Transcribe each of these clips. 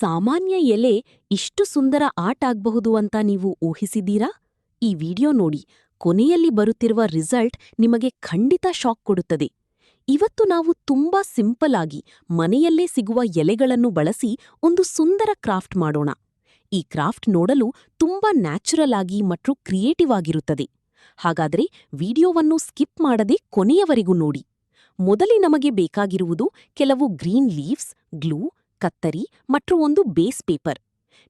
ಸಾಮಾನ್ಯ ಎಲೆ ಇಷ್ಟು ಸುಂದರ ಆರ್ಟ್ ಆಗ್ಬಹುದು ಅಂತ ನೀವು ಊಹಿಸಿದ್ದೀರಾ? ಈ ವಿಡಿಯೋ ನೋಡಿ, ಕೊನೆಯಲ್ಲಿ ಬರುತ್ತಿರುವ ರಿಸಲ್ಟ್ ನಿಮಗೆ ಖಂಡಿತ ಶಾಕ್ ಕೊಡುತ್ತದೆ. ಇವತ್ತು ನಾವು ತುಂಬಾ ಸಿಂಪಲ್ ಆಗಿ ಮನೆಯಲ್ಲೇ ಸಿಗುವ ಎಲೆಗಳನ್ನು ಬಳಸಿ ಒಂದು ಸುಂದರ ಕ್ರಾಫ್ಟ್ ಮಾಡೋಣ. ಈ ಕ್ರಾಫ್ಟ್ ನೋಡಲು ತುಂಬಾ ನ್ಯಾಚುರಲ್ ಆಗಿ ಮತ್ತು ಕ್ರಿಯೇಟಿವ್ ಆಗಿರುತ್ತದೆ. ಹಾಗಾದ್ರೆ ವಿಡಿಯೋವನ್ನು ಸ್ಕಿಪ್ ಮಾಡದೆ ಕೊನೆಯವರೆಗೂ ನೋಡಿ. ಮೊದಲೇ ನಮಗೆ ಬೇಕಾಗಿರುವುದು ಕೆಲವು ಗ್ರೀನ್ ಲೀವ್ಸ್, ಗ್ಲೂ, ಕತ್ತರಿ ಮತ್ತು ಒಂದು ಬೇಸ್ ಪೇಪರ್.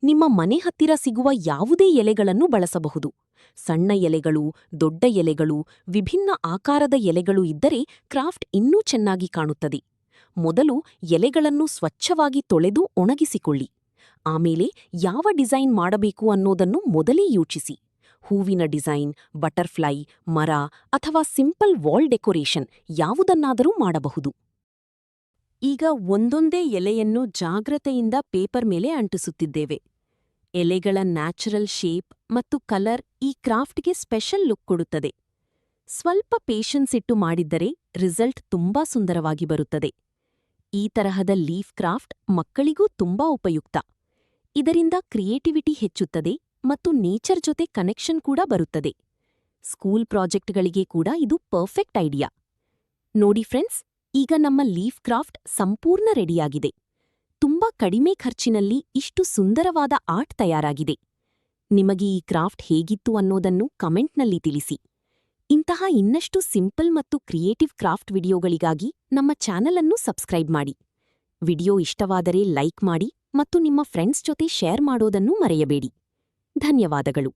ನಿಮ್ಮ ಮನೆ ಹತ್ತಿರ ಸಿಗುವ ಯಾವುದೇ ಎಲೆಗಳನ್ನು ಬಳಸಬಹುದು. ಸಣ್ಣ ಎಲೆಗಳು, ದೊಡ್ಡ ಎಲೆಗಳು, ವಿಭಿನ್ನ ಆಕಾರದ ಎಲೆಗಳು ಇದ್ದರೆ ಕ್ರಾಫ್ಟ್ ಇನ್ನೂ ಚೆನ್ನಾಗಿ ಕಾಣುತ್ತದೆ. ಮೊದಲು ಎಲೆಗಳನ್ನು ಸ್ವಚ್ಛವಾಗಿ ತೊಳೆದು ಒಣಗಿಸಿಕೊಳ್ಳಿ. ಆಮೇಲೆ ಯಾವ ಡಿಸೈನ್ ಮಾಡಬೇಕು ಅನ್ನೋದನ್ನು ಮೊದಲೇ ಯೋಚಿಸಿ. ಹೂವಿನ ಡಿಸೈನ್, ಬಟರ್ಫ್ಲೈ, ಮರ ಅಥವಾ ಸಿಂಪಲ್ ವಾಲ್ ಡೆಕೋರೇಷನ್ ಯಾವುದನ್ನಾದರೂ ಮಾಡಬಹುದು. ಈಗ ಒಂದೊಂದೇ ಎಲೆಯನ್ನು ಜಾಗ್ರತೆಯಿಂದ ಪೇಪರ್ ಮೇಲೆ ಅಂಟಿಸುತ್ತಿದ್ದೇವೆ. ಎಲೆಗಳ ನ್ಯಾಚುರಲ್ ಶೇಪ್ ಮತ್ತು ಕಲರ್ ಈ ಕ್ರಾಫ್ಟ್ಗೆ ಸ್ಪೆಷಲ್ ಲುಕ್ ಕೊಡುತ್ತದೆ. ಸ್ವಲ್ಪ ಪೇಷನ್ಸ್ ಇಟ್ಟು ಮಾಡಿದ್ದರೆ ರಿಸಲ್ಟ್ ತುಂಬಾ ಸುಂದರವಾಗಿ ಬರುತ್ತದೆ. ಈ ತರಹದ ಲೀಫ್ ಕ್ರಾಫ್ಟ್ ಮಕ್ಕಳಿಗೂ ತುಂಬಾ ಉಪಯುಕ್ತ. ಇದರಿಂದ ಕ್ರಿಯೇಟಿವಿಟಿ ಹೆಚ್ಚುತ್ತದೆ ಮತ್ತು ನೇಚರ್ ಜೊತೆ ಕನೆಕ್ಷನ್ ಕೂಡ ಬರುತ್ತದೆ. ಸ್ಕೂಲ್ ಪ್ರಾಜೆಕ್ಟ್ಗಳಿಗೆ ಕೂಡ ಇದು ಪರ್ಫೆಕ್ಟ್ ಐಡಿಯಾ. ನೋಡಿ ಫ್ರೆಂಡ್ಸ್, ಈಗ ನಮ್ಮ ಲೀಫ್ ಕ್ರಾಫ್ಟ್ ಸಂಪೂರ್ಣ ರೆಡಿಯಾಗಿದೆ. ತುಂಬಾ ಕಡಿಮೆ ಖರ್ಚಿನಲ್ಲಿ ಇಷ್ಟು ಸುಂದರವಾದ ಆರ್ಟ್ ತಯಾರಾಗಿದೆ. ನಿಮಗೆ ಈ ಕ್ರಾಫ್ಟ್ ಹೇಗಿತ್ತು ಅನ್ನೋದನ್ನು ಕಮೆಂಟ್ನಲ್ಲಿ ತಿಳಿಸಿ. ಇಂತಹ ಇನ್ನಷ್ಟು ಸಿಂಪಲ್ ಮತ್ತು ಕ್ರಿಯೇಟಿವ್ ಕ್ರಾಫ್ಟ್ ವಿಡಿಯೋಗಳಿಗಾಗಿ ನಮ್ಮ ಚಾನೆಲ್ ಅನ್ನು ಸಬ್ಸ್ಕ್ರೈಬ್ ಮಾಡಿ. ವಿಡಿಯೋ ಇಷ್ಟವಾದರೆ ಲೈಕ್ ಮಾಡಿ ಮತ್ತು ನಿಮ್ಮ ಫ್ರೆಂಡ್ಸ್ ಜೊತೆ ಶೇರ್ ಮಾಡೋದನ್ನು ಮರೆಯಬೇಡಿ. ಧನ್ಯವಾದಗಳು.